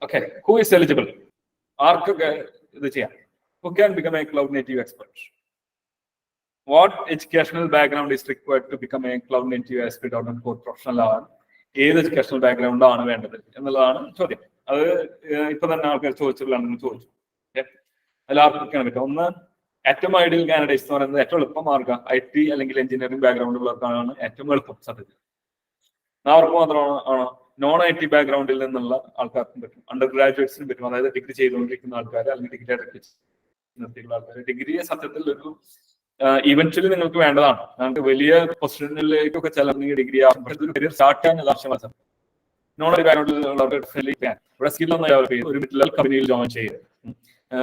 Okay, who is eligible? Who can become a cloud native expert? What educational background is required to become a cloud native ASP.NET Core professional? ഏത് educational background ആണ് വേണ്ടത് എന്നുള്ളതാണ് ചോദ്യം. അത് ഇപ്പൊ തന്നെ ആൾക്കാർ ചോദിച്ചിട്ടുള്ളതാണെന്ന് ചോദിച്ചു. എല്ലാവർക്കൊക്കെയാണ് പറ്റുക. ഒന്ന്, ഏറ്റവും ഐഡിയൽ കാൻഡിഡേറ്റ്സ് എന്ന് പറയുന്നത് ഏറ്റവും എളുപ്പം മാർഗം IT അല്ലെങ്കിൽ എഞ്ചിനീയറിംഗ് ബാക്ക്ഗ്രൗണ്ട് ഉള്ളവർക്കാണ് ഏറ്റവും എളുപ്പം സത്യത്തിൽ. അവർക്ക് മാത്രമാണ് നോൺ IT ബാക്ക്ഗ്രൗണ്ടിൽ നിന്നുള്ള ആൾക്കാർക്കും പറ്റും, അണ്ടർ ഗ്രാജുവേറ്റ്സിനും പറ്റും. അതായത് ഡിഗ്രി ചെയ്തുകൊണ്ടിരിക്കുന്ന ആൾക്കാർ അല്ലെങ്കിൽ ഡിഗ്രി നിർത്തിയുള്ള ആൾക്കാർ. ഡിഗ്രിയെ സത്യത്തിൽ ഒരു ഇവൻച്വലി നിങ്ങൾക്ക് വേണ്ടതാണ്. നിങ്ങൾക്ക് വലിയ പൊസിഷനിലേക്കൊക്കെ ചിലപ്പോൾ ഡിഗ്രി കരിയർ സ്റ്റാർട്ട് ചെയ്യാൻ ആവശ്യമാണ്. നോൺ IT ബാക്ക്ഗ്രൗണ്ടിലുള്ളവർക്ക് ഇവിടെ സ്കില്ലൊന്നും ഒരു മിഡിൽ കമ്പനിയിൽ ജോയിൻ ചെയ്ത്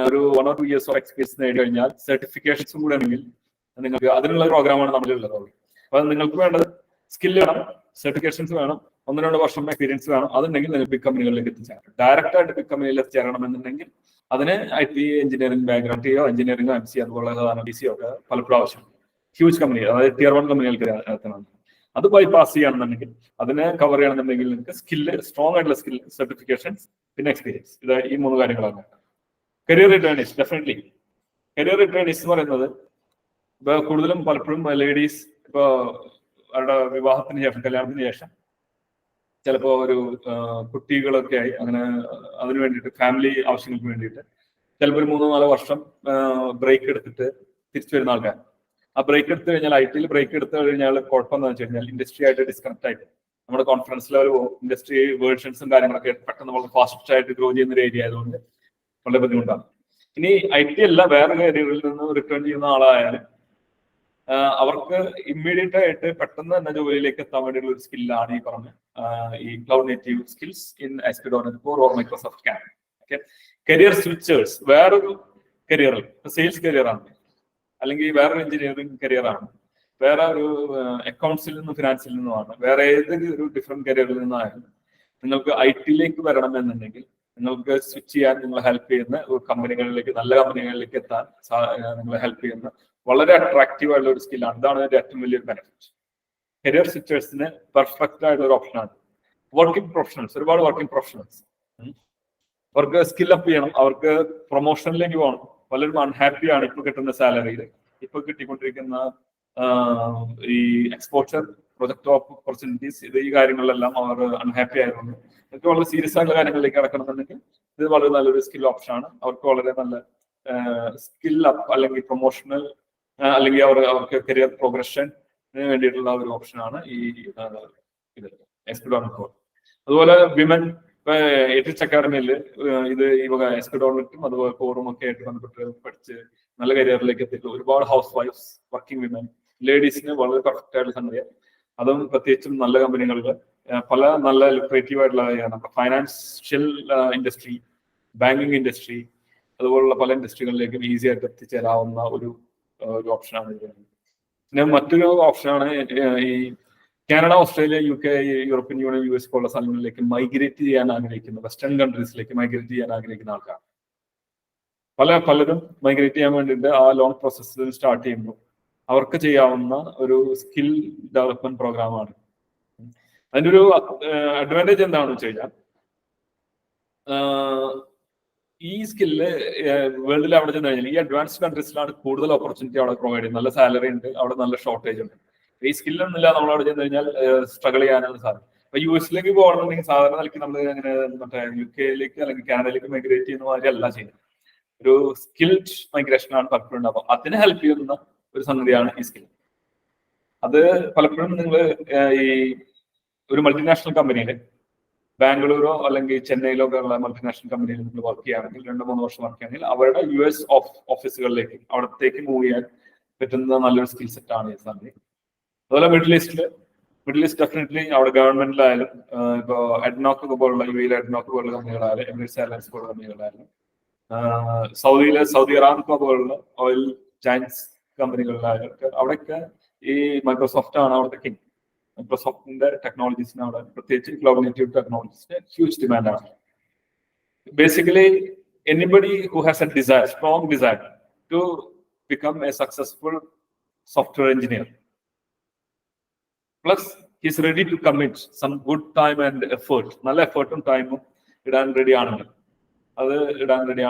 ഒരു 1 or 2 years ഓഫ് എക്സ്പീരിയൻസ് നേടി കഴിഞ്ഞാൽ സർട്ടിഫിക്കേഷൻസും കൂടെ ആണെങ്കിൽ നിങ്ങൾക്ക് അതിനുള്ള പ്രോഗ്രാമാണ് നമ്മളുള്ളത്. അപ്പൊ നിങ്ങൾക്ക് വേണ്ടത് സ്കില്ല് വേണം, സർട്ടിഫിക്കേഷൻസ് വേണം, 1-2 വർഷം എക്സ്പീരിയൻസ് വേണം. അതുണ്ടെങ്കിൽ നിങ്ങൾക്ക് ബിഗ് കമ്പനികളിലേക്ക് എത്തിച്ചേരാം. ഡയറക്റ്റ് ആയിട്ട് ബിഗ് കമ്പനിയിൽ എത്തിച്ചേരണമെന്നുണ്ടെങ്കിൽ അതിന് IT engineering background engineering MC അതുപോലെ DC ഒക്കെ പലപ്പോഴും ആവശ്യം. ഹ്യൂജ് കമ്പനി, അതായത് Tier 1 കമ്പനികൾക്ക് എത്തണം. അത് ബൈപാസ് ചെയ്യണമെന്നുണ്ടെങ്കിൽ, അതിനെ കവർ ചെയ്യണമെന്നുണ്ടെങ്കിൽ നിങ്ങൾക്ക് സ്കില്ല്, സ്ട്രോങ് ആയിട്ടുള്ള സ്കിൽ, സർട്ടിഫിക്കേഷൻസ്, പിന്നെ എക്സ്പീരിയൻസ്, ഇത് ഈ 3 കാര്യങ്ങളാണ്. കരിയർ റിട്ടേണിസ്, ഡെഫിനറ്റ്ലി കരിയർ റിട്ടേണിസ് എന്ന് പറയുന്നത് ഇപ്പൊ കൂടുതലും പലപ്പോഴും ലേഡീസ് ഇപ്പൊ അവരുടെ വിവാഹത്തിന് ശേഷം, കല്യാണത്തിന് ശേഷം ചിലപ്പോ ഒരു കുട്ടികളൊക്കെ ആയി അങ്ങനെ അതിന് വേണ്ടിയിട്ട് ഫാമിലി ആവശ്യങ്ങൾക്ക് വേണ്ടിയിട്ട് ചിലപ്പോൾ ഒരു 3-4 വർഷം ബ്രേക്ക് എടുത്തിട്ട് തിരിച്ചു വരുന്ന ആൾക്കാർ. ആ ബ്രേക്ക് എടുത്തു കഴിഞ്ഞാൽ IT ബ്രേക്ക് എടുത്തു കഴിഞ്ഞാൽ കുഴപ്പമെന്ന് വെച്ച് കഴിഞ്ഞാൽ ഇൻഡസ്ട്രി ആയിട്ട് ഡിസ്കണക്ട് ആയിട്ട് നമ്മുടെ കോൺഫിഡൻസ് ലെവൽ പോകും. ഇൻഡസ്ട്രി വേർഷൻസും കാര്യങ്ങളൊക്കെ പെട്ടെന്ന് വളരെ ഫാസ്റ്റ് ആയിട്ട് ഗ്രോ ചെയ്യുന്ന ഒരു ഏരിയ ആയതുകൊണ്ട് വളരെ ബുദ്ധിമുട്ടാണ്. ഇനി IT അല്ല വേറെ ഏരിയകളിൽ നിന്ന് റിട്ടേൺ ചെയ്യുന്ന ആളായാലും അവർക്ക് ഇമ്മീഡിയറ്റ് ആയിട്ട് പെട്ടെന്ന് തന്നെ ജോലിയിലേക്ക് എത്താൻ വേണ്ടിയുള്ള ഒരു സ്കില്ലാണ് ഈ പറഞ്ഞ ഈ cloud native skills in ASP.NET Core or Microsoft can. Okay, career switchers വേറൊരു കരിയറിൽ സെയിൽസ് കരിയറാണ്, അല്ലെങ്കിൽ വേറൊരു എഞ്ചിനീയറിംഗ് കരിയറാണ്, വേറെ ഒരു അക്കൗണ്ട്സിൽ നിന്നും ഫിനാൻസിൽ നിന്നുമാണ്, വേറെ ഏതെങ്കിലും ഒരു ഡിഫറെന്റ് കരിയറിൽ നിന്നായാലും നിങ്ങൾക്ക് IT വരണം എന്നുണ്ടെങ്കിൽ നിങ്ങൾക്ക് സ്വിച്ച് ചെയ്യാൻ നിങ്ങളെ ഹെൽപ്പ് ചെയ്യുന്ന ഒരു കമ്പനികളിലേക്ക്, നല്ല കമ്പനികളിലേക്ക് എത്താൻ നിങ്ങളെ ഹെൽപ്പ് ചെയ്യുന്ന വളരെ അട്രാക്റ്റീവ് ആയിട്ടുള്ള ഒരു സ്കില്ലാണ്. ഇതാണ് ഇതിന്റെ ഏറ്റവും വലിയൊരു ബെനിഫിറ്റ്. കരിയർ സ്വിച്ചേഴ്സിന് പെർഫെക്റ്റ് ആയിട്ടുള്ള ഒരു ഓപ്ഷനാണ്. വർക്കിംഗ് പ്രൊഫഷണൽസ്, ഒരുപാട് വർക്കിംഗ് പ്രൊഫഷണൽസ് അവർക്ക് സ്കിൽ അപ്പ് ചെയ്യണം, അവർക്ക് പ്രൊമോഷനിലേക്ക് പോകണം. പലരും അൺഹാപ്പിയാണ് ഇപ്പൊ കിട്ടുന്ന സാലറിയിൽ, ഇപ്പൊ കിട്ടിക്കൊണ്ടിരിക്കുന്ന ഈ എക്സ്പോഷർ, പ്രൊജക്ട് ഓപ്പർച്യൂണിറ്റീസ്, ഈ കാര്യങ്ങളിലെല്ലാം അവർ അൺഹാപ്പി ആയതുകൊണ്ട് ഇതൊക്കെ വളരെ സീരിയസ് ആയിട്ടുള്ള കാര്യങ്ങളിലേക്ക് കടക്കണമെന്നുണ്ടെങ്കിൽ ഇത് വളരെ നല്ലൊരു സ്കിൽ ഓപ്ഷനാണ്. അവർക്ക് വളരെ നല്ല സ്കിൽ അപ്പ് അല്ലെങ്കിൽ പ്രൊമോഷണൽ അല്ലെങ്കിൽ അവർക്ക് കരിയർ പ്രോഗ്രഷന് വേണ്ടിയിട്ടുള്ള ഒരു ഓപ്ഷനാണ് ഈ ഇത് ASP.NET Core. അതുപോലെ വിമൻ Aitrich അക്കാഡമിയിൽ ഇത് ഈ വക ASP.NET അതുപോലെ കോറും ഒക്കെ ആയിട്ട് ബന്ധപ്പെട്ട് പഠിച്ച് നല്ല കരിയറിലേക്ക് എത്തിയിട്ട് ഒരുപാട് ഹൗസ് വൈഫ്സ്, വർക്കിംഗ് വിമൻ, ലേഡീസിന് വളരെ പെർഫെക്റ്റ് ആയിട്ടുള്ള സംഗതിയാണ്. അതും പ്രത്യേകിച്ചും നല്ല കമ്പനികളിൽ പല നല്ല ലുക്രേറ്റീവ് ആയിട്ടുള്ള നമ്മുടെ ഫൈനാൻഷ്യൽ ഇൻഡസ്ട്രി, ബാങ്കിങ് ഇൻഡസ്ട്രി അതുപോലുള്ള പല ഇൻഡസ്ട്രികളിലേക്കും ഈസി ആയിട്ട് എത്തിച്ചേരാവുന്ന ഒരു ഓപ്ഷനാണ് ഇത്. പിന്നെ മറ്റൊരു ഓപ്ഷനാണ് ഈ Canada, Australia, UK, European union, US പോലുള്ള സ്ഥലങ്ങളിലേക്ക് മൈഗ്രേറ്റ് ചെയ്യാൻ ആഗ്രഹിക്കുന്ന, വെസ്റ്റേൺ കൺട്രീസിലേക്ക് മൈഗ്രേറ്റ് ചെയ്യാൻ ആഗ്രഹിക്കുന്ന ആൾക്കാർ പലരും മൈഗ്രേറ്റ് ചെയ്യാൻ വേണ്ടിയിട്ട് ആ ലോങ് പ്രോസസ് സ്റ്റാർട്ട് ചെയ്യുമ്പോൾ അവർക്ക് ചെയ്യാവുന്ന ഒരു സ്കിൽ ഡെവലപ്മെന്റ് പ്രോഗ്രാമാണ്. അതിൻ്റെ ഒരു അഡ്വാൻറ്റേജ് എന്താണെന്ന് വെച്ച് കഴിഞ്ഞാൽ ഈ സ്കില്ല് വേൾഡിൽ അവിടെ ചെന്ന് കഴിഞ്ഞാൽ ഈ അഡ്വാൻസ്ഡ് കൺട്രീസിലാണ് കൂടുതൽ ഓപ്പർച്യൂണിറ്റി അവിടെ പ്രൊവൈഡ് ചെയ്യുന്നത്. നല്ല സാലറി ഉണ്ട്, അവിടെ നല്ല ഷോർട്ടേജ് ഉണ്ട്. ഈ സ്കില്ലൊന്നുമില്ല നമ്മൾ അവിടെ ചെന്ന് കഴിഞ്ഞാൽ സ്ട്രഗിൾ ചെയ്യാനാണ് സാധ്യത. അപ്പൊ US പോകണമെന്നുണ്ടെങ്കിൽ സാധാരണ നിലയ്ക്ക് നമ്മൾ അങ്ങനെ മറ്റേ UK അല്ലെങ്കിൽ കാനഡയിലേക്ക് മൈഗ്രേറ്റ് ചെയ്യുന്ന മാതിരി അല്ല ചെയ്യുന്നത്. ഒരു സ്കിൽഡ് മൈഗ്രേഷൻ ആണ് പലപ്പോഴും ഉണ്ടാവുക. അതിനെ ഹെൽപ്പ് ചെയ്യുന്ന ഒരു സംഗതിയാണ് ഈ സ്കിൽ. അത് പലപ്പോഴും നിങ്ങൾ ഈ ഒരു മൾട്ടിനാഷണൽ കമ്പനിയിൽ ബാംഗ്ലൂരോ അല്ലെങ്കിൽ ചെന്നൈയിലോ ഒക്കെ ഉള്ള മൾട്ടിനാഷണൽ കമ്പനിയിൽ നിങ്ങൾ വർക്ക് ചെയ്യുകയാണെങ്കിൽ 2-3 വർഷം വർക്ക് ചെയ്യുകയാണെങ്കിൽ അവരുടെ US ഓഫീസുകളിലേക്ക് അവിടത്തേക്ക് മൂവ് ചെയ്യാൻ പറ്റുന്ന നല്ലൊരു സ്കിൽ സെറ്റ് ആണ് ഈ സംഗതി. അതുപോലെ മിഡിൽ ഈസ്റ്റ് ഡെഫിനറ്റ്ലി അവിടെ ഗവൺമെന്റിലായാലും ഇപ്പൊ എഡ്നോക്ക് പോലുള്ള UAE എഡ്നോക്ക് പോലുള്ള കമ്പനികളായാലും എമിറേറ്റ്സ് എയർലൈൻസ് പോലുള്ള കമ്പനികളായാലും സൗദി അറാംകോ പോലുള്ള ഓയിൽ ജയൻസ് കമ്പനികളിലായാലും അവിടെയൊക്കെ ഈ മൈക്രോസോഫ്റ്റ് ആണ് അവിടുത്തെ കിങ്. മൈക്രോസോഫ്റ്റിന്റെ ടെക്നോളജീസിന് അവിടെ പ്രത്യേകിച്ച് ക്ലൗഡ് നേറ്റീവ് ടെക്നോളജീസിന് ഹ്യൂജ് ഡിമാൻഡാണ്. Basically anybody who has a desire, strong desire to become a successful software engineer, plus he's ready to commit some good time and effort, നല്ല എഫേർട്ടും ടൈമും ഇടാൻ റെഡി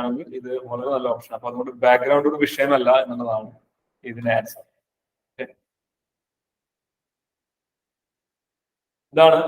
ആണെങ്കിൽ ഇത് വളരെ നല്ല ഓപ്ഷൻ. അപ്പൊ അതുകൊണ്ട് ബാക്ക്ഗ്രൗണ്ട് ഒരു വിഷയമല്ല എന്നുള്ളതാണ് ഇതിന്റെ ആൻസർ. ഇതാണ്